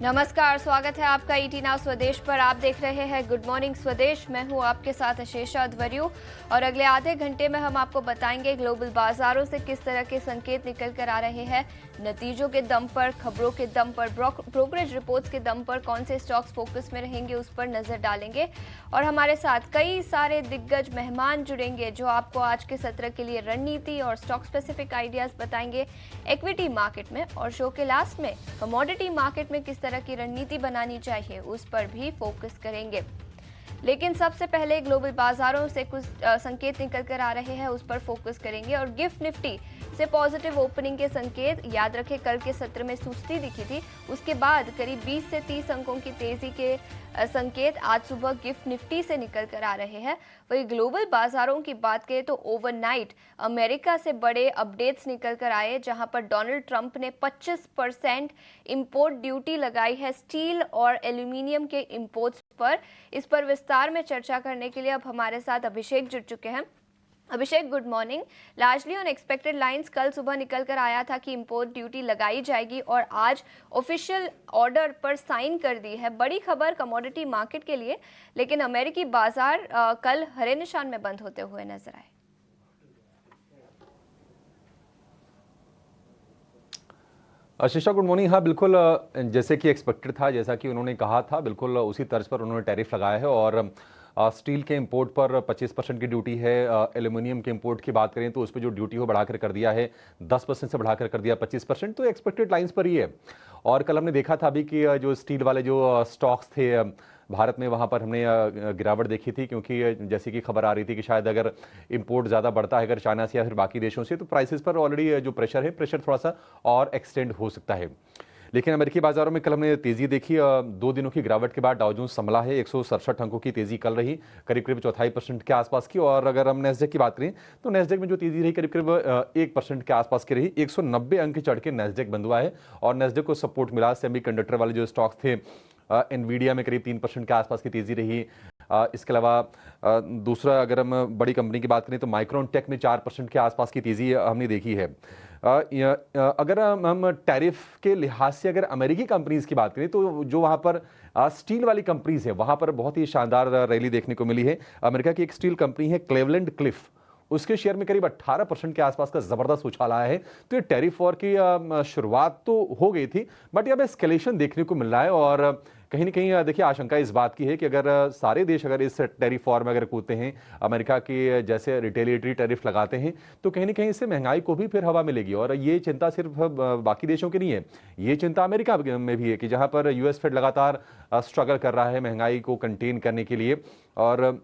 नमस्कार, स्वागत है आपका ईटी नाउ स्वदेश पर। आप देख रहे हैं गुड मॉर्निंग स्वदेश। मैं हूं आपके साथ अशेषा अध्वर्यु और अगले आधे घंटे में हम आपको बताएंगे ग्लोबल बाजारों से किस तरह के संकेत निकल कर आ रहे हैं। नतीजों के दम पर, खबरों के दम पर, ब्रोकरेज रिपोर्ट्स के दम पर कौन से स्टॉक्स फोकस में रहेंगे उस पर नजर डालेंगे। और हमारे साथ कई सारे दिग्गज मेहमान जुड़ेंगे जो आपको आज के सत्र के लिए रणनीति और स्टॉक स्पेसिफिक आइडियाज बताएंगे इक्विटी मार्केट में। और शो के लास्ट में कमोडिटी मार्केट में किस तरह की रणनीति बनानी चाहिए उस पर भी फोकस करेंगे। लेकिन सबसे पहले ग्लोबल बाजारों से कुछ संकेत निकल कर आ रहे हैं उस पर फोकस करेंगे। और गिफ्ट निफ्टी से पॉजिटिव ओपनिंग के संकेत, याद रखें कल के सत्र में सुस्ती दिखी थी, उसके बाद करीब 20 से 30 अंकों की तेजी के संकेत आज सुबह गिफ्ट निफ्टी से निकल कर आ रहे हैं। वही ग्लोबल बाजारों की बात करें तो ओवरनाइट अमेरिका से बड़े अपडेट्स निकल कर आए, जहां पर डोनाल्ड ट्रंप ने 25% इंपोर्ट ड्यूटी लगाई है स्टील और एल्यूमिनियम के इंपोर्ट्स पर। इस पर विस्तार में चर्चा करने के लिए अब हमारे साथ अभिषेक जुड़ चुके हैं। Abhishek, good morning. Largely on expected lines कल सुबह निकल कर आया था कि इंपोर्ट ड्यूटी लगाई जाएगी और आज ऑफिशियल ऑर्डर पर साइन कर दी है। बड़ी खबर कमोडिटी मार्केट के लिए, लेकिन अमेरिकी बाजार कल हरे निशान में बंद होते हुए नजर आए। आशीषा, गुड मॉर्निंग। हाँ, बिल्कुल जैसे कि एक्सपेक्टेड था, जैसा कि उन्होंने कहा था, बिल्कुल उसी तर्ज पर उन्होंने टैरिफ लगाया है। और स्टील के इंपोर्ट पर 25% की ड्यूटी है। एल्यूमिनियम के इंपोर्ट की बात करें तो उस पर जो ड्यूटी हो बढ़ाकर कर दिया है, 10% से बढ़ाकर कर दिया 25%। तो एक्सपेक्टेड लाइंस पर ही है। और कल हमने देखा था अभी कि जो स्टील वाले जो स्टॉक्स थे भारत में, वहाँ पर हमने गिरावट देखी थी, क्योंकि जैसे कि खबर आ रही थी कि शायद अगर इंपोर्ट ज़्यादा बढ़ता है अगर चाइना से या फिर बाकी देशों से, तो प्राइसेस पर ऑलरेडी जो प्रेशर है, प्रेशर थोड़ा सा और एक्सटेंड हो सकता है। लेकिन अमेरिकी बाजारों में कल हमने तेजी देखी। 2 दिनों की गिरावट के बाद डाउ जोन्स संभला है। 167 अंकों की तेजी कल रही, करीब करीब 0.25% के आसपास की। और अगर हम नेस्डेक की बात करें तो नेस्डेक में जो तेजी रही करीब करीब 1% के आसपास की रही। 190 अंक चढ़ के नेस्डेक बंद हुआ है और नेस्डेक को सपोर्ट मिला। सेमीकंडक्टर वाले जो स्टॉक्स थे, एनवीडिया में करीब 3% के आसपास की तेजी रही। इसके अलावा दूसरा अगर हम बड़ी कंपनी की बात करें तो माइक्रोन टेक में 4% के आसपास की तेजी हमने देखी है। अगर हम टैरिफ के लिहाज से अगर अमेरिकी कंपनीज की बात करें तो जो वहाँ पर स्टील वाली कंपनीज है, वहाँ पर बहुत ही शानदार रैली देखने को मिली है। अमेरिका की एक स्टील कंपनी है क्लेवलैंड क्लिफ, उसके शेयर में करीब 18% के आसपास का जबरदस्त उछाल आया है। तो ये टैरिफ वॉर की शुरुआत तो हो गई थी, बट अब एस्केलेशन देखने को मिल रहा है। और कहीं ना कहीं देखिए आशंका इस बात की है कि अगर सारे देश अगर इस टैरिफ वॉर में अगर कूदते हैं, अमेरिका के जैसे रिटेलिएटरी टैरिफ लगाते हैं, तो कहीं ना कहीं इससे महंगाई को भी फिर हवा मिलेगी। और ये चिंता सिर्फ बाकी देशों की नहीं है, ये चिंता अमेरिका में भी है कि जहां पर यूएस फेड लगातार स्ट्रगल कर रहा है महंगाई को कंटेन करने के लिए, और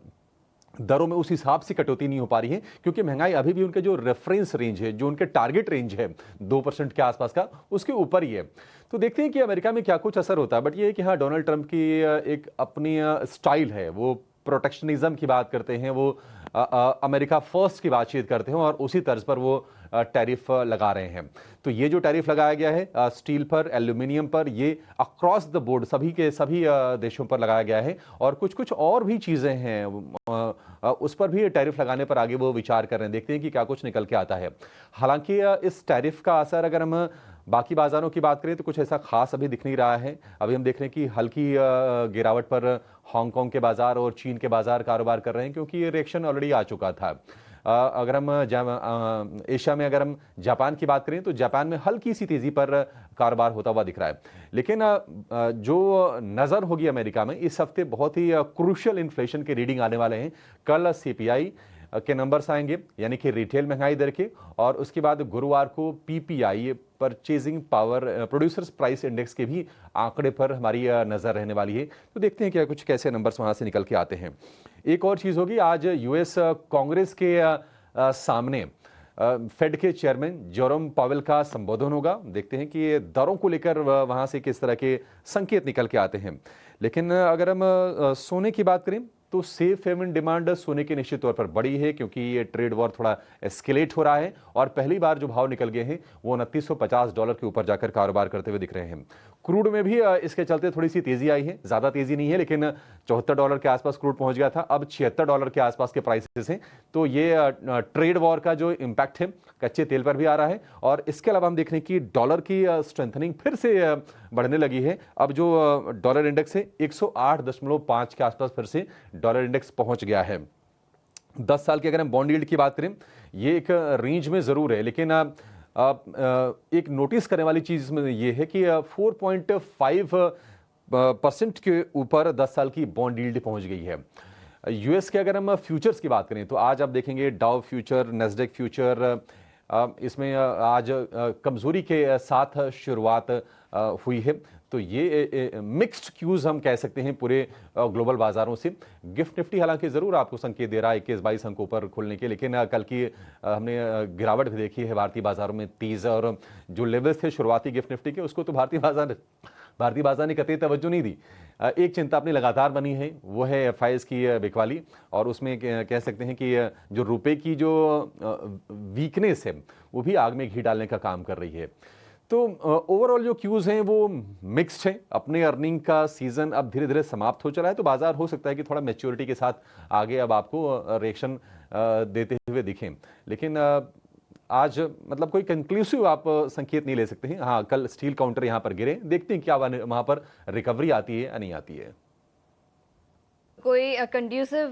दरों में उस हिसाब से कटौती नहीं हो पा रही है, क्योंकि महंगाई अभी भी उनके जो रेफरेंस रेंज है, जो उनके टारगेट रेंज है 2% के आसपास का, उसके ऊपर ही है। तो देखते हैं कि अमेरिका में क्या कुछ असर होता है। बट ये है कि हाँ, डोनाल्ड ट्रंप की एक अपनी स्टाइल है, वो प्रोटेक्शनिज्म की बात करते हैं, वो अमेरिका फर्स्ट की बातचीत करते हैं और उसी तर्ज पर वो टैरिफ लगा रहे हैं। तो ये जो टैरिफ लगाया गया है स्टील पर, एल्यूमिनियम पर, ये अक्रॉस द बोर्ड सभी के सभी देशों पर लगाया गया है। और कुछ कुछ और भी चीज़ें हैं उस पर भी टैरिफ लगाने पर आगे वो विचार कर रहे हैं। देखते हैं कि क्या कुछ निकल के आता है। हालांकि इस टैरिफ का असर अगर हम बाकी बाजारों की बात करें तो कुछ ऐसा खास अभी दिख नहीं रहा है। अभी हम देख रहे हैं कि हल्की गिरावट पर हांगकांग के बाजार और चीन के बाजार कारोबार कर रहे हैं, क्योंकि ये रिएक्शन ऑलरेडी आ चुका था। अगर हम एशिया में अगर हम जापान की बात करें तो जापान में हल्की सी तेजी पर कारोबार होता हुआ दिख रहा है। लेकिन जो नज़र होगी अमेरिका में, इस हफ्ते बहुत ही क्रूशियल इन्फ्लेशन के रीडिंग आने वाले हैं। कल सीपीआई के नंबर्स आएंगे, यानी कि रिटेल महंगाई दर के, और उसके बाद गुरुवार को PPI purchasing power producers price index के भी आंकड़े पर हमारी नज़र रहने वाली है। तो देखते हैं क्या कुछ कैसे नंबर्स वहाँ से निकल के आते हैं। एक और चीज़ होगी, आज यूएस कांग्रेस के सामने फेड के चेयरमैन जेरोम पावेल का संबोधन होगा। देखते हैं कि दरों को लेकर वहाँ से किस तरह के संकेत निकल के आते हैं। लेकिन अगर हम सोने की बात करें तो सेफ हेवन डिमांड सोने की निश्चित तौर पर बड़ी है, क्योंकि ये ट्रेड वॉर थोड़ा एस्केलेट हो रहा है और पहली बार जो भाव निकल गए हैं वो $2950 के ऊपर जाकर कारोबार करते हुए दिख रहे हैं। क्रूड में भी इसके चलते थोड़ी सी तेजी आई है, ज्यादा तेजी नहीं है, लेकिन $74 के आसपास क्रूड पहुंच गया था, अब $76 के आसपास के प्राइसेस हैं। तो ये ट्रेड वॉर का जो इम्पैक्ट है कच्चे तेल पर भी आ रहा है। और इसके अलावा हम देख रहे हैं कि डॉलर की स्ट्रेंथनिंग फिर से बढ़ने लगी है। अब जो डॉलर इंडेक्स है 108.5 के आसपास फिर से डॉलर इंडेक्स पहुंच गया है। 10 साल की अगर हम बॉन्ड यील्ड की बात करें, ये एक रेंज में ज़रूर है, लेकिन एक नोटिस करने वाली चीज़ इसमें ये है कि 4.5% के ऊपर 10 साल की बॉन्ड यील्ड पहुंच गई है। यूएस के अगर हम फ्यूचर्स की बात करें तो आज आप देखेंगे डाउ फ्यूचर, नेस्डेक फ्यूचर, इसमें आज कमजोरी के साथ शुरुआत हुई है। तो ये मिक्स्ड क्यूज हम कह सकते हैं पूरे ग्लोबल बाजारों से। गिफ्ट निफ्टी हालांकि जरूर आपको संकेत दे रहा है 21-22 अंकों पर खुलने के, लेकिन कल की हमने गिरावट भी देखी है भारतीय बाजारों में तेज, और जो लेवल्स थे शुरुआती गिफ्ट निफ्टी के उसको तो भारतीय बाजार ने कतई तवज्जो नहीं दी। एक चिंता अपनी लगातार बनी है, वो है एफआईएस की बिकवाली, और उसमें कह सकते हैं कि जो रुपए की जो वीकनेस है वो भी आग में घी डालने का काम कर रही है। तो ओवरऑल जो क्यूज हैं वो मिक्स्ड हैं। अपने अर्निंग का सीजन अब धीरे धीरे समाप्त हो चला है, तो बाजार हो सकता है कि थोड़ा मैच्योरिटी के साथ आगे अब आपको रिएक्शन देते हुए दिखें, लेकिन आज मतलब कोई कंक्लूसिव आप संकेत नहीं ले सकते हैं। हाँ, कल स्टील काउंटर यहां पर गिरे, देखते हैं क्या वहां पर रिकवरी आती है या नहीं आती है। कोई कंड्यूसिव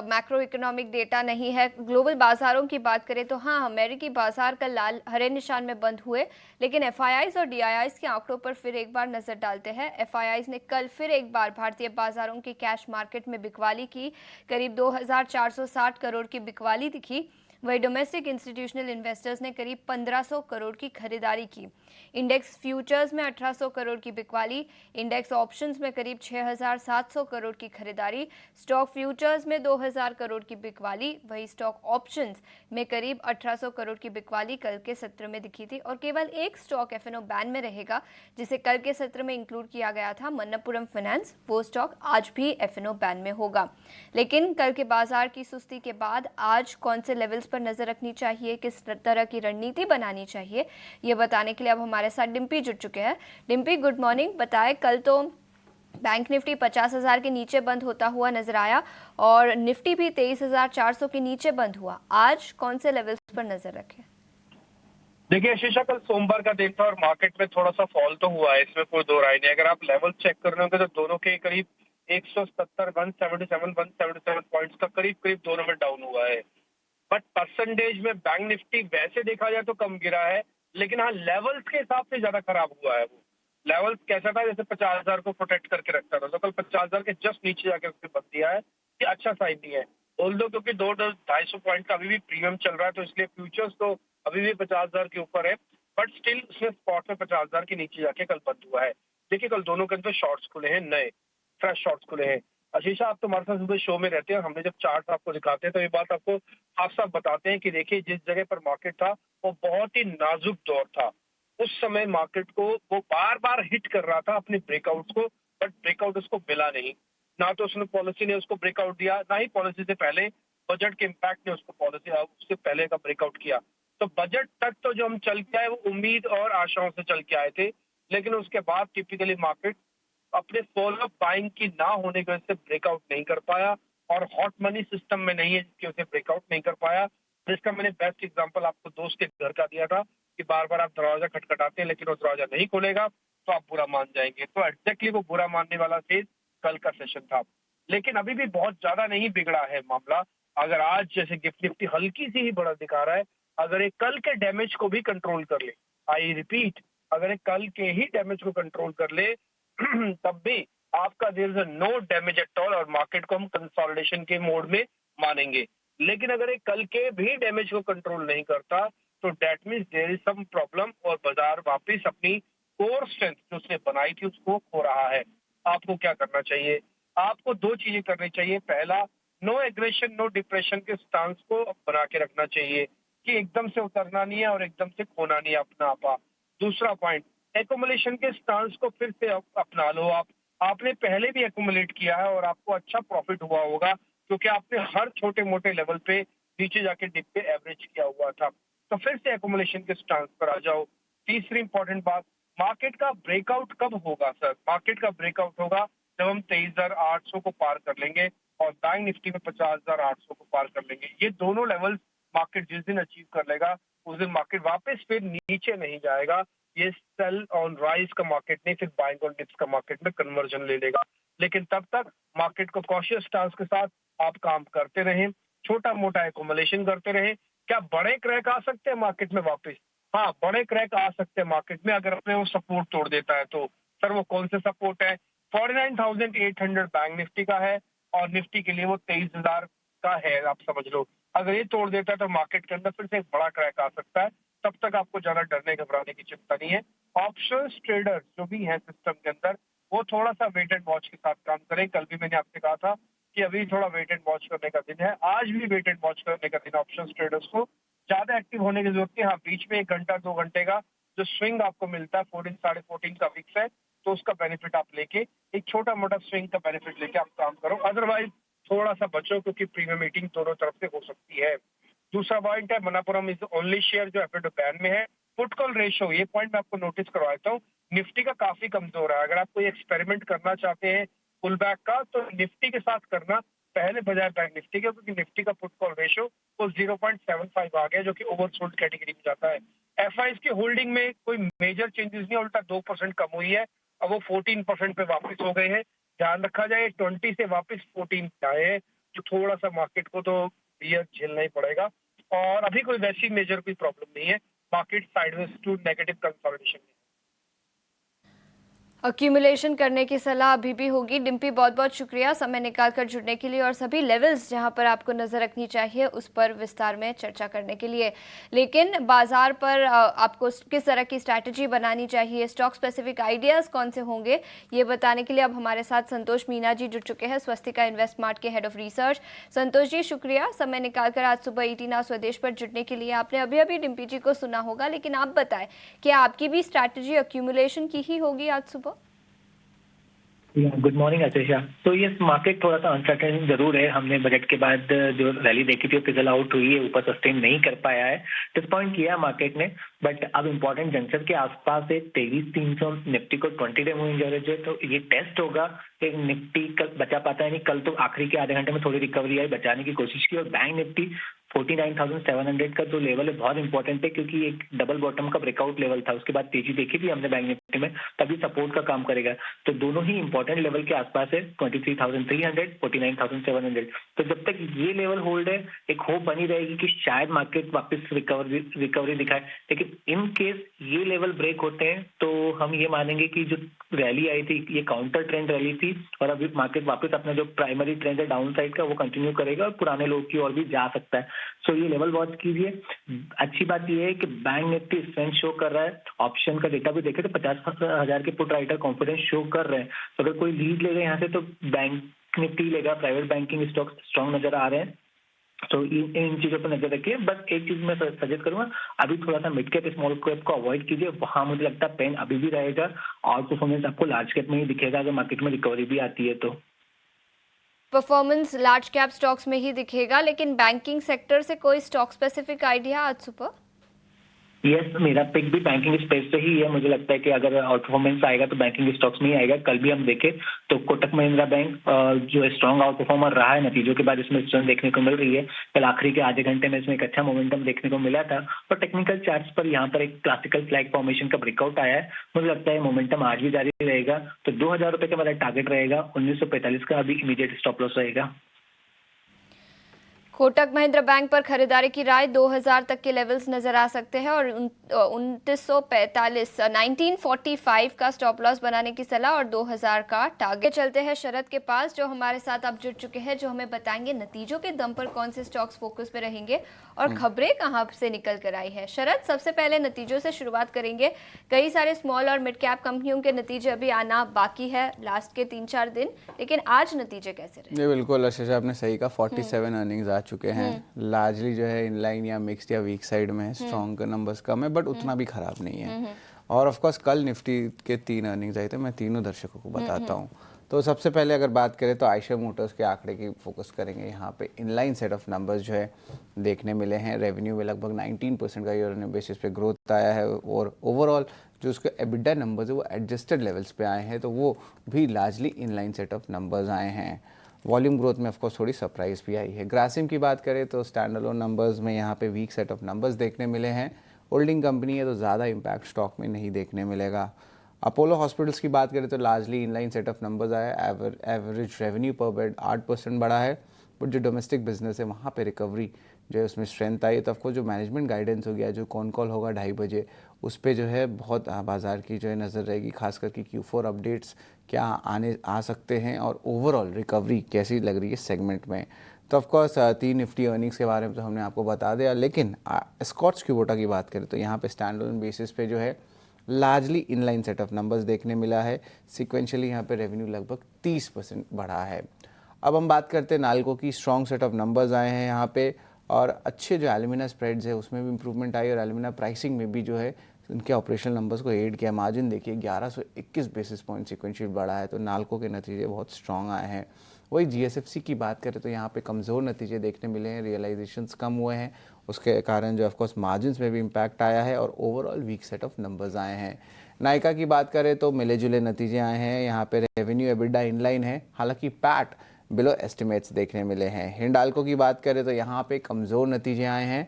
मैक्रो इकोनॉमिक डेटा नहीं है। ग्लोबल बाजारों की बात करें तो हाँ, अमेरिकी बाजार कल लाल हरे निशान में बंद हुए, लेकिन एफआईआईज और डीआईआईज के आंकड़ों पर फिर एक बार नजर डालते हैं। एफआईआईज ने कल फिर एक बार भारतीय बाजारों की कैश मार्केट में बिकवाली की, करीब 2460 करोड़ की बिकवाली दिखी। वही डोमेस्टिक इंस्टीट्यूशनल इन्वेस्टर्स ने करीब 1500 करोड़ की खरीदारी की। इंडेक्स फ्यूचर्स में 1800 करोड़ की बिकवाली, इंडेक्स ऑप्शंस में करीब 6700 करोड़ की खरीदारी, स्टॉक फ्यूचर्स में 2000 करोड़ की बिकवाली, वही स्टॉक ऑप्शंस में करीब 1800 करोड़ की बिकवाली कल के सत्र में दिखी थी। और केवल एक स्टॉक एफएनओ बैन में रहेगा, जिसे कल के सत्र में इंक्लूड किया गया था, मन्नपुरम फाइनेंस। वो स्टॉक आज भी एफएनओ बैन में होगा। लेकिन कल के बाजार की सुस्ती के बाद आज कौन से लेवल्स पर नजर रखनी चाहिए, किस तरह की रणनीति बनानी चाहिए, ये बताने के लिए अब हमारे साथ डिम्पी जुड़ चुके हैं। Dimpy, good morning. बताएं, कल तो बैंक निफ्टी 50,000 के नीचे बंद होता हुआ नजर आया और निफ्टी भी 23,400 के नीचे बंद हुआ। आज कौन से लेवल्स पर नजर रखें? देखिए शीशा, कल सोमवार का दिन था और मार्केट में थोड़ा सा फॉल तो हुआ है, इसमें कोई दो राय नहीं। अगर आप लेवल चेक कर रहे होंगे तो दोनों के करीब 170, 177 पॉइंट्स का करीब दोनों में डाउन हुआ है। बट परसेंटेज में बैंक निफ्टी वैसे देखा जाए तो कम गिरा है, लेकिन हाँ लेवल्स के हिसाब से ज्यादा खराब हुआ है। वो लेवल्स कैसा था, जैसे 50,000 को प्रोटेक्ट करके रखता था, तो कल 50,000 के जस्ट नीचे जाके उसने बंद दिया है। ये अच्छा साइन नहीं है। ऑल्दो क्योंकि 200-250 पॉइंट का अभी भी प्रीमियम चल रहा है, तो इसलिए फ्यूचर्स तो अभी भी 50,000 के ऊपर है, बट स्टिल उसने स्पॉट में 50,000 के नीचे जाके कल बंद हुआ है। देखिए कल दोनों के अंदर शॉर्ट्स खुले हैं, नए फ्रेश शॉर्ट्स खुले हैं। आशीषा, आप तो हमारे साथ सुबह शो में रहते हैं, हमने जब चार्ट आपको दिखाते हैं तो ये बात आपको साफ साफ बताते हैं कि देखिए जिस जगह पर मार्केट था वो बहुत ही नाजुक दौर था। उस समय मार्केट को वो बार बार हिट कर रहा था अपने ब्रेकआउट्स को, बट ब्रेकआउट उसको मिला नहीं। ना तो उसने पॉलिसी ने उसको ब्रेकआउट दिया, ना ही पॉलिसी से पहले बजट के इम्पैक्ट ने उसको पॉलिसी उससे पहले का ब्रेकआउट किया। तो बजट तक तो जो हम चल के आए वो उम्मीद और आशाओं से चल के आए थे, लेकिन उसके बाद टिपिकली मार्केट अपने फॉलो अप बाइंग की ना होने की वजह से ब्रेकआउट नहीं कर पाया, और हॉट मनी सिस्टम में नहीं है जिसकी वजह से ब्रेकआउट नहीं कर पाया। जिसका मैंने बेस्ट एग्जांपल आपको दोस्त के घर का दिया था कि बार बार आप दरवाजा खटखटाते हैं लेकिन वो दरवाजा नहीं खोलेगा तो आप बुरा मान जाएंगे। तो एग्जैक्टली वो बुरा मानने वाला फेज कल का सेशन था। लेकिन अभी भी बहुत ज्यादा नहीं बिगड़ा है मामला। अगर आज जैसे गिफ्ट निफ्टी हल्की सी ही बढ़त दिखा रहा है, अगर एक कल के डैमेज को भी कंट्रोल कर ले, आई रिपीट, अगर एक कल के ही डैमेज को कंट्रोल कर ले तब भी आपका there is no damage at all और मार्केट को हम कंसोलिडेशन के मोड में मानेंगे। लेकिन अगर एक कल के भी डैमेज को कंट्रोल नहीं करता तो that means there is some problem और बाजार वापस अपनी कोर स्ट्रेंथ जो उसने बनाई थी उसको खो रहा है। आपको क्या करना चाहिए? आपको दो चीजें करनी चाहिए। पहला, नो एग्रेशन नो डिप्रेशन के स्टांस को बना के रखना चाहिए कि एकदम से उतरना नहीं है और एकदम से खोना नहीं है अपना आपा। दूसरा पॉइंट, एकोमुलेशन के स्टांस को फिर से अपना लो। आपने पहले भी एकोमुलेट किया है और आपको अच्छा प्रॉफिट हुआ होगा, क्योंकि आपने हर छोटे मोटे लेवल पे नीचे जाके डिप पे एवरेज किया हुआ था। तो फिर से एकोमुलेशन के स्टांस पर आ जाओ। तीसरी इंपॉर्टेंट बात, मार्केट का ब्रेकआउट कब होगा सर? मार्केट का ब्रेकआउट होगा जब हम 23,800 को पार कर लेंगे और बैंक निफ्टी में 50,800 को पार कर लेंगे। ये दोनों लेवल्स मार्केट जिस दिन अचीव कर लेगा उस दिन मार्केट वापस फिर नीचे नहीं जाएगा, ये सेल ऑन राइज का मार्केट नहीं, फिर बाइंग ऑन डिप्स का मार्केट में कन्वर्जन ले लेगा। लेकिन तब तक मार्केट को कॉशियस स्टांस के साथ आप काम करते रहें, छोटा मोटा एक्युमुलेशन करते रहें। क्या बड़े क्रैक आ सकते हैं मार्केट में वापस? हाँ, बड़े क्रैक आ सकते हैं मार्केट में अगर अपने वो सपोर्ट तोड़ देता है तो। सर वो कौन से सपोर्ट है? 49,800 बैंक निफ्टी का है और निफ्टी के लिए वो 23,000 का है, आप समझ लो। अगर ये तोड़ देता है तो मार्केट के अंदर फिर से एक बड़ा क्रैक आ सकता है। तब तक आपको ज्यादा डरने घबराने की चिंता नहीं है। ऑप्शंस ट्रेडर्स जो भी हैं सिस्टम के अंदर, वो थोड़ा सा वेट एंड वॉच के साथ काम करें। कल भी मैंने आपसे कहा था कि अभी थोड़ा वेट एंड वॉच करने का दिन है, आज भी वेट एंड वॉच करने का दिन। ऑप्शंस ट्रेडर्स को ज्यादा एक्टिव होने की जरूरत नहीं। हाँ, बीच में 1 घंटा 2 घंटे का जो स्विंग आपको मिलता है 14 साढ़े 14 का फिक्स है, तो उसका बेनिफिट आप लेके एक छोटा मोटा स्विंग का बेनिफिट लेके आप काम करो। अदरवाइज थोड़ा सा बचो, क्योंकि प्रीमियम मीटिंग दोनों तरफ से हो सकती है। दूसरा पॉइंट है, मनापुरम इज ओनली शेयर जो एफ बैन में है। पुट कॉल रेशियो, ये पॉइंट मैं आपको नोटिस करवाता हूँ, निफ्टी का काफी कमजोर है। अगर आप कोई एक्सपेरिमेंट करना चाहते हैं पुल बैक का, तो निफ्टी के साथ करना पहले बजाय बैंक निफ्टी के, क्योंकि निफ्टी का पुट कॉल रेशियो वो 0.75 आ गया, जो कि ओवरसोल्ड कैटेगरी में जाता है। एफआईज की होल्डिंग में कोई मेजर चेंजेस नहीं, उल्टा 2% कम हुई है। अब वो 14% पे वापस हो गए हैं। ध्यान रखा जाए 20 से वापस 14 पे आए हैं, जो थोड़ा सा मार्केट को तो ये झेलना ही पड़ेगा। और अभी कोई वैसी मेजर कोई प्रॉब्लम नहीं है। Market sideways to negative consolidation में। अक्यूमुलेशन करने की सलाह अभी भी होगी। डिम्पी, बहुत बहुत शुक्रिया समय निकाल कर जुड़ने के लिए और सभी लेवल्स जहां पर आपको नज़र रखनी चाहिए उस पर विस्तार में चर्चा करने के लिए। लेकिन बाजार पर आपको किस तरह की स्ट्रैटेजी बनानी चाहिए, स्टॉक स्पेसिफिक आइडियाज़ कौन से होंगे, ये बताने के लिए अब हमारे साथ संतोष मीना जी जुड़ चुके हैं, स्वस्तिका इन्वेस्टमार्ट के head of research. Santosh ji, शुक्रिया समय निकालकर आज सुबह ET Now स्वदेश पर जुड़ने के लिए। आपने अभी अभी डिम्पी जी को सुना होगा, लेकिन आप बताएं कि आपकी भी स्ट्रैटेजी अक्यूमुलेशन की ही होगी आज सुबह? Good morning Ashisha. तो ये मार्केट थोड़ा सा अनसर्टेन जरूर है। हमने बजट के बाद जो रैली देखी थी वो फिजल आउट हुई है, ऊपर सस्टेन नहीं कर पाया है, डिसपॉइंट किया मार्केट ने। बट अब इम्पोर्टेंट जंक्शन के आसपास है 23,300 निफ्टी को 20 डे मूविंग एवरेज है, तो ये टेस्ट होगा कि निफ्टी कल बचा पाता है नहीं। कल तो आखिरी के आधे घंटे में थोड़ी रिकवरी आई, बचाने की कोशिश की। और बैंक निफ्टी 49,700 का जो लेवल है बहुत इंपॉर्टेंट है, क्योंकि एक डबल बॉटम का ब्रेकआउट लेवल था, उसके बाद तेजी देखी थी हमने बैंक निफ्टी में, तभी सपोर्ट का काम करेगा। तो दोनों ही इंपॉर्टेंट लेवल के आसपास है 23,300, 49,700। तो जब तक ये लेवल होल्ड है, एक होप बनी रहेगी कि शायद मार्केट वापस रिकवरी दिखाए। लेकिन इन केस ये लेवल ब्रेक होते हैं तो हम ये मानेंगे कि जो रैली आई थी ये काउंटर ट्रेंड रैली थी, और अभी मार्केट वापस अपना जो प्राइमरी ट्रेंड है डाउन साइड का वो कंटिन्यू करेगा और पुराने लो की ओर भी जा सकता है। सो ये लेवल वॉच कीजिए। अच्छी बात ये है कि बैंक निफ्टी स्ट्रेंथ शो कर रहा है। ऑप्शन का डेटा भी देखे तो 50,000 के पुट राइटर कॉन्फिडेंस शो कर रहे हैं। तो अगर कोई लीड ले रहे हैं यहाँ से तो बैंक निफ्टी लेगा। प्राइवेट बैंकिंग स्टॉक स्ट्रॉन्ग नजर आ रहे हैं, तो इन चीजों पर नजर रखिए। बस एक चीज मैं सजेस्ट करूंगा, अभी थोड़ा सा मिड कैप स्मॉल कैप को अवॉइड कीजिए। वहां मुझे लगता है पेन अभी भी रहेगा और परफॉर्मेंस आपको लार्ज कैप में ही दिखेगा अगर मार्केट में रिकवरी भी आती है तो। परफॉर्मेंस लार्ज कैप स्टॉक्स में ही दिखेगा, लेकिन बैंकिंग सेक्टर से कोई स्टॉक स्पेसिफिक आइडिया आज सुबह? यस, मेरा पिक भी बैंकिंग स्पेस से ही है। मुझे लगता है कि अगर आउट परफॉर्मेंस आएगा तो बैंकिंग स्टॉक्स में ही आएगा। कल भी हम देखें तो कोटक महिंद्रा बैंक जो स्ट्रॉन्ग आउट परफॉर्मर रहा है, नतीजों के बाद इसमें स्ट्रेंथ देखने को मिल रही है। कल आखिरी के आधे घंटे में इसमें एक अच्छा मोमेंटम देखने को मिला था, और टेक्निकल चार्ट्स पर यहाँ पर एक क्लासिकल फ्लैग फॉर्मेशन का ब्रेकआउट आया है। मुझे लगता है मोमेंटम आज भी जारी रहेगा। तो 2,000 रुपए का मेरा टारगेट रहेगा, 1945 का अभी इमीडिएट स्टॉप लॉस रहेगा। कोटक महिंद्रा बैंक पर खरीदारी की राय 2000 तक के लेवल्स नजर आ सकते हैं और 1945 का स्टॉप लॉस बनाने की सलाह और 2000 का टारगेट। चलते हैं शरद के पास, जो हमारे साथ अब जुड़ चुके हैं, जो हमें बताएंगे नतीजों के दम पर कौन से स्टॉक्स फोकस में रहेंगे और खबरें कहां से निकल कर आई है। शरद, सबसे पहले नतीजों से शुरुआत करेंगे। कई सारे स्मॉल और मिड कैप कंपनियों के नतीजे अभी आना बाकी है लास्ट के 3-4 दिन, लेकिन आज नतीजे कैसे रहे? बिल्कुल आशीषा, आपने सही कहा। 47 अर्निंग्स आ चुके हैं। लार्जली जो है इनलाइन या मिक्स्ड या वीक साइड में है। स्ट्रॉन्ग नंबर्स कम है बट उतना भी खराब नहीं है। और ऑफ कोर्स कल निफ्टी के 3 अर्निंग्स आए थे, मैं तीनों दर्शकों को बताता हूँ। तो सबसे पहले अगर बात करें तो आयशर मोटर्स के आंकड़े की फोकस करेंगे। यहाँ पे इनलाइन सेट ऑफ नंबर्स जो है देखने मिले हैं। रेवेन्यू में लगभग 19% का ईयर ऑन बेसिस पे ग्रोथ आया है, और ओवरऑल जो उसके एबिटा नंबर्स है वो एडजस्टेड लेवल्स पे आए हैं, तो वो भी largely inline set of numbers आए हैं। वॉल्यूम ग्रोथ में ऑफकोर्स थोड़ी सरप्राइज भी आई है। ग्रासिम की बात करें तो स्टैंड अलोन नंबर्स में यहाँ पे वीक सेट ऑफ नंबर्स देखने मिले हैं, होल्डिंग कंपनी है तो ज़्यादा इम्पैक्ट स्टॉक में नहीं देखने मिलेगा। अपोलो हॉस्पिटल्स की बात करें तो largely inline set of numbers आया। एवरेज रेवेन्यू पर बेड 8% बढ़ा है, बट जो डोमेस्टिक बिजनेस है वहाँ पे रिकवरी जो है उसमें स्ट्रेंथ आई। तो आपको जो मैनेजमेंट गाइडेंस हो गया, जो कॉन कॉल होगा 2:30 बजे, उस पर जो है बहुत बाज़ार की जो है नज़र रहेगी, खास करके Q4 अपडेट्स क्या आ सकते हैं और ओवरऑल रिकवरी कैसी लग रही है सेगमेंट में। तो ऑफकोर्स 3 निफ्टी अर्निंग्स के बारे में तो हमने आपको बता दिया, लेकिन एस्कॉर्ट्स क्यूबोटा की बात करें तो यहाँ पे स्टैंड अलोन बेसिस पे जो है largely inline set of numbers देखने मिला है। सिक्वेंशियली यहाँ पे रेवेन्यू लगभग 30% बढ़ा है। अब हम बात करते हैं नाल्को की। स्ट्रॉन्ग सेट ऑफ नंबर्स आए हैं यहाँ पे और अच्छे जो एल्यूमिना स्प्रेड्स है उसमें भी इंप्रूवमेंट आई और एल्यूमिना प्राइसिंग में भी जो है उनके ऑपरेशनल नंबर्स को एड किया। मार्जिन देखिए 1121 बेसिस पॉइंट सिक्वेंशियल बढ़ा है, तो नाल्को के नतीजे बहुत स्ट्रॉन्ग आए हैं। वही जीएसएफसी की बात करें तो यहाँ पे कमज़ोर नतीजे देखने मिले हैं, रियलाइजेशंस कम हुए हैं, उसके कारण जो ऑफकोर्स मार्जिन्स में भी इम्पैक्ट आया है और overall week set of numbers आए हैं। नायका की बात करें तो मिले जुले नतीजे आए हैं। यहाँ पे रेवेन्यू एबिडा इनलाइन है, हालांकि पैट बिलो एस्टिमेट्स देखने मिले हैं। हिंडाल्को की बात करें तो यहाँ पे कमज़ोर नतीजे आए हैं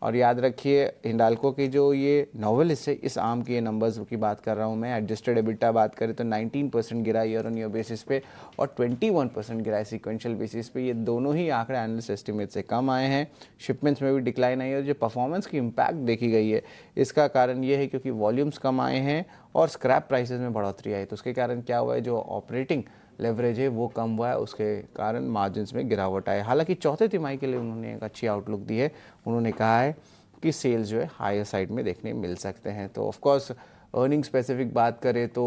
और याद रखिए हिंडाल्को की जो ये नोवेलिस है इस आर्म की ये नंबर्स की बात कर रहा हूँ मैं। एडजस्टेड एबिटा बात करें तो 19% गिरा ईयर ऑन ईयर बेसिस पे और 21% गिरा है सिक्वेंशियल बेसिस पे। ये दोनों ही आंकड़े एनालिस्ट एस्टिमेट से कम आए हैं। शिपमेंट्स में भी डिक्लाइन आई है और जो परफॉर्मेंस की इम्पैक्ट देखी गई है इसका कारण ये है क्योंकि वॉल्यूम्स कम आए हैं और स्क्रैप प्राइसेस में बढ़ोतरी आई, तो उसके कारण क्या हुआ है, जो ऑपरेटिंग लेवरेज है वो कम हुआ है, उसके कारण मार्जिन्स में गिरावट आए। हालांकि चौथे तिमाही के लिए उन्होंने एक अच्छी आउटलुक दी है। उन्होंने कहा है कि सेल्स जो है हायर साइड में देखने मिल सकते हैं। तो ऑफकोर्स अर्निंग स्पेसिफिक बात करें तो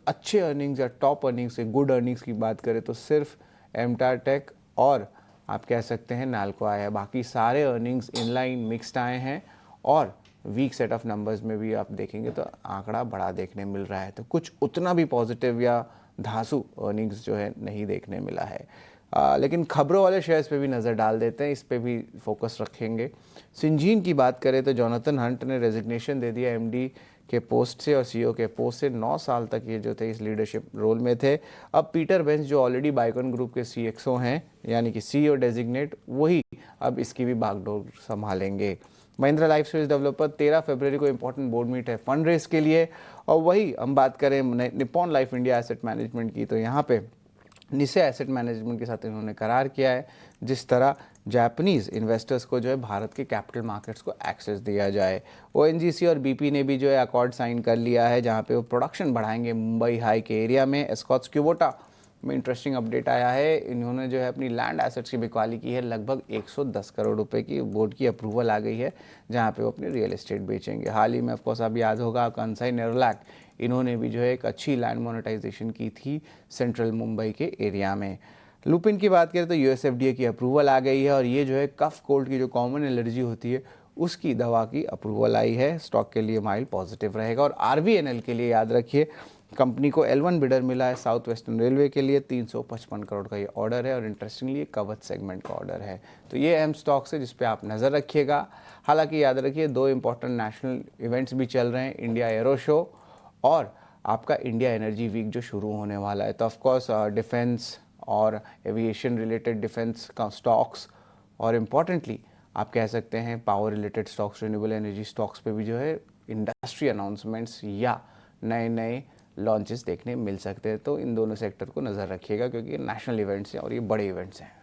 अच्छे अर्निंग्स या टॉप अर्निंग्स या गुड अर्निंग्स की बात करें तो सिर्फ एमटार टेक और आप कह सकते हैं नाल्को आया है। बाकी सारे अर्निंग्स इनलाइन मिक्स्ड आए हैं और वीक सेट ऑफ नंबर्स में भी आप देखेंगे तो आंकड़ा बड़ा देखने मिल रहा है। तो कुछ उतना भी पॉजिटिव या धांसू अर्निंग्स जो है नहीं देखने मिला है। लेकिन खबरों वाले शेयर्स पे भी नज़र डाल देते हैं, इस पे भी फोकस रखेंगे। सिंजीन की बात करें तो जोनाथन हंट ने रेजिग्नेशन दे दिया एमडी के पोस्ट से और सीईओ के पोस्ट से। 9 साल तक ये जो थे इस लीडरशिप रोल में थे। अब पीटर बेंस जो ऑलरेडी बाइकॉन ग्रुप के सीएक्सओ हैं यानी कि सीईओ डेजिग्नेट, वही अब इसकी भी बागडोर संभालेंगे। महिंद्रा लाइफ स्पेस डेवलपर 13 फरवरी को इंपॉर्टेंट बोर्ड मीट है फंड रेस के लिए। और वही हम बात करें Nippon life India asset management की तो यहाँ पे निसे एसेट मैनेजमेंट के साथ इन्होंने करार किया है जिस तरह जापानीज़ इन्वेस्टर्स को जो है भारत के कैपिटल मार्केट्स को एक्सेस दिया जाए। ओएनजीसी और बीपी ने भी जो है अकॉर्ड साइन कर लिया है जहाँ पे वो प्रोडक्शन बढ़ाएंगे मुंबई हाई के एरिया में। एस्कॉर्ट्स क्यूबोटा में इंटरेस्टिंग अपडेट आया है, इन्होंने जो है अपनी लैंड एसेट्स की बिकवाली की है लगभग 110 करोड़ रुपए की। बोर्ड की अप्रूवल आ गई है जहाँ पे वो अपने रियल एस्टेट बेचेंगे। हाल ही में ऑफकोर्स आप याद होगा कंसाई नेरोलैक, इन्होंने भी जो है एक अच्छी लैंड मोनेटाइजेशन की थी सेंट्रल मुंबई के एरिया में। लुपिन की बात करें तो यूएसएफडीए की अप्रूवल आ गई है और ये जो है कफ कोल्ड की जो कॉमन एलर्जी होती है उसकी दवा की अप्रूवल आई है। स्टॉक के लिए माइल पॉजिटिव रहेगा। और आरबीएनएल के लिए याद रखिए कंपनी को L1 बिडर मिला है साउथ वेस्टर्न रेलवे के लिए, 355 करोड़ का ये ऑर्डर है और इंटरेस्टिंगली कवच सेगमेंट का ऑर्डर है। तो ये अहम स्टॉक्स है जिस पे आप नज़र रखिएगा। हालांकि याद रखिए 2 इंपॉर्टेंट नेशनल इवेंट्स भी चल रहे हैं, इंडिया एरो शो और आपका इंडिया एनर्जी वीक जो शुरू होने वाला है। तो ऑफकोर्स डिफेंस और एविएशन रिलेटेड डिफेंस का स्टॉक्स और इम्पॉर्टेंटली आप कह सकते हैं power related stocks, renewable energy stocks पे भी जो है इंडस्ट्री अनाउंसमेंट्स या नए नए लॉन्चेस देखने मिल सकते हैं। तो इन दोनों सेक्टर को नज़र रखिएगा क्योंकि ये नेशनल इवेंट्स हैं और ये बड़े इवेंट्स हैं।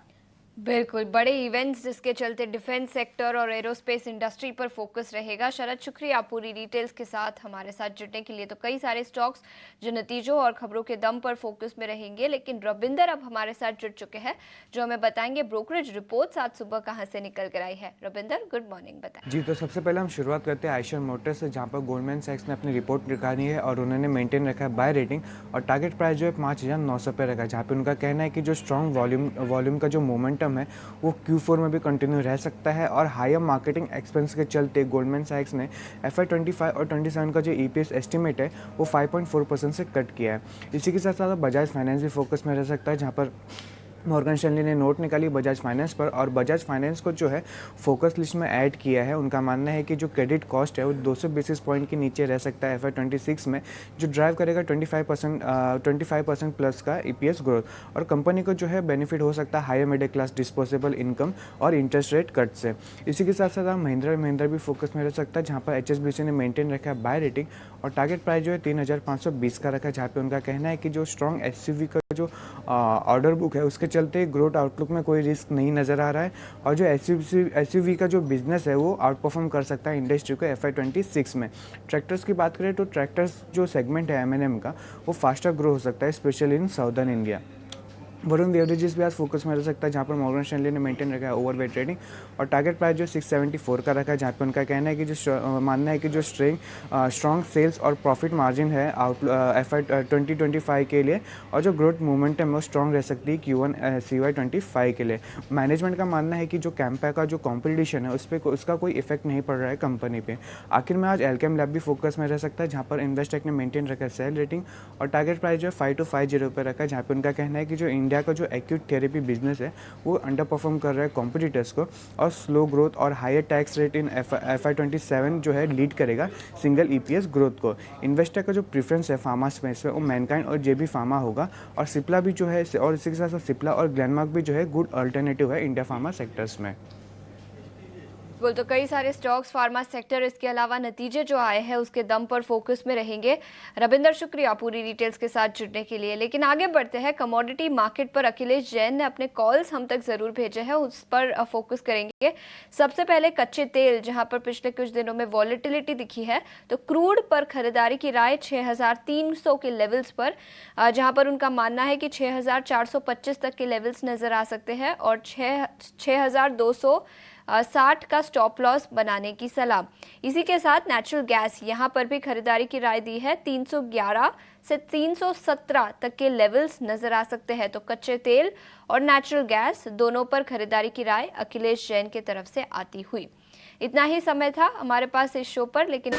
बिल्कुल बड़े इवेंट्स जिसके चलते डिफेंस सेक्टर और एरोस्पेस इंडस्ट्री पर फोकस रहेगा। शरद शुक्रिया आप पूरी डिटेल्स के साथ हमारे साथ जुड़ने के लिए। तो कई सारे स्टॉक्स जो नतीजों और खबरों के दम पर फोकस में रहेंगे, लेकिन रविंदर अब हमारे साथ जुड़ चुके हैं जो हमें बताएंगे ब्रोकरेज रिपोर्ट्स आज सुबह कहाँ से निकल कर आई है। रविंदर गुड मॉर्निंग, बताएं। जी, तो सबसे पहले हम शुरुआत करते हैं आइशर मोटर्स से जहाँ पर गोल्डमैन सैक्स ने अपनी रिपोर्ट निकाली है और उन्होंने मेंटेन रखा है बाय रेटिंग और टारगेट प्राइस जो है 5,900 पे रखा है, जहाँ पे उनका कहना है कि जो स्ट्रॉन्ग वॉल्यूम का जो मोमेंटम है वो Q4 में भी कंटिन्यू रह सकता है। और हायर मार्केटिंग एक्सपेंस के चलते गोल्डमैन सैक्स ने FY25 और 27 का जो EPS एस्टिमेट है वो 5.4% से कट किया है। इसी के साथ साथ बजाज फाइनेंस भी फोकस में रह सकता है जहाँ पर मॉर्गन स्टैनली ने नोट निकाली बजाज फाइनेंस पर और बजाज फाइनेंस को जो है फोकस लिस्ट में ऐड किया है। उनका मानना है कि जो क्रेडिट कॉस्ट है वो 200 बेसिस पॉइंट के नीचे रह सकता है FY26 में, जो ड्राइव करेगा 25% प्लस का EPS ग्रोथ। और कंपनी को जो है बेनिफिट हो सकता है higher middle class disposable income और इंटरेस्ट रेट कट से। इसी के साथ साथ आप महिंद्रा भी फोकस में रह सकता है, जहाँ पर HSBC ने मेंटेन रखा है बाय रेटिंग और टारगेट प्राइस जो है 3520 का रखा है, जहाँ पे उनका कहना है कि जो स्ट्रॉन्ग SUV का जो ऑर्डर बुक है उसके चलते ग्रोथ आउटलुक में कोई रिस्क नहीं नज़र आ रहा है और जो SUV का जो बिजनेस है वो आउट परफॉर्म कर सकता है इंडस्ट्री को FY26 में। ट्रैक्टर्स की बात करें तो ट्रैक्टर्स जो सेगमेंट है M&M का वो फास्टर ग्रो हो सकता है, specially in southern India. Varun beverages भी आज फोकस में रह सकता है, जहाँ पर मॉर्गन स्टैनली ने मेंटेन रखा है ओवरवेट रेटिंग और टारगेट प्राइस जो 674 का रखा है, जहाँ पर उनका कहना है कि जो मानना है कि जो स्ट्रॉन्ग सेल्स और प्रॉफिट मार्जिन है FY2025 के लिए और जो ग्रोथ मोमेंटम है वो स्ट्रॉन्ग रह सकती है Q1 CY25 के लिए। मैनेजमेंट का मानना है कि जो कैंपा का जो कॉम्पिटिशन है उस पर उसका कोई इफेक्ट नहीं पड़ रहा है कंपनी पे। आखिर में आज एल्केम लैब भी फोकस में रह सकता है, जहाँ पर इन्वेस्टेक ने मेंटेन रखा है सेल रेटिंग और टारगेट प्राइस जो है 5250 पर रखा है, जहाँ पर उनका कहना है कि जो इंडिया का जो एक्यूट थेरेपी बिजनेस है वो अंडर परफॉर्म कर रहा है कॉम्पिटिटर्स को और स्लो ग्रोथ और higher tax rate in FY27 जो है लीड करेगा सिंगल EPS ग्रोथ को। इन्वेस्टर का जो प्रेफरेंस है फार्मा स्पेस में वो मैनकाइंड और JB फार्मा होगा और सिप्ला भी जो है, और इसी के साथ साथ सिप्ला और ग्लेनमार्क भी जो है गुड अल्टरनेटिव है इंडिया फार्मा सेक्टर्स में। बिल्कुल, तो कई सारे स्टॉक्स, फार्मा सेक्टर, इसके अलावा नतीजे जो आए हैं उसके दम पर फोकस में रहेंगे। रविंदर, शुक्रिया पूरी डिटेल्स के साथ जुड़ने के लिए। लेकिन आगे बढ़ते हैं, कमोडिटी मार्केट पर अखिलेश जैन ने अपने कॉल्स हम तक जरूर भेजे हैं, उस पर फोकस करेंगे। सबसे पहले कच्चे तेल, जहां पर पिछले कुछ दिनों में वॉलेटिलिटी दिखी है, तो क्रूड पर खरीदारी की राय 6300 के लेवल्स पर, जहां पर उनका मानना है कि 6425 तक के लेवल्स नजर आ सकते हैं और 6260 का स्टॉप लॉस बनाने की सलाह। इसी के साथ नेचुरल गैस, यहां पर भी खरीदारी की राय दी है, 311 से 317 तक के लेवल्स नजर आ सकते हैं। तो कच्चे तेल और नेचुरल गैस दोनों पर खरीदारी की राय अखिलेश जैन की तरफ से आती हुई। इतना ही समय था हमारे पास इस शो पर, लेकिन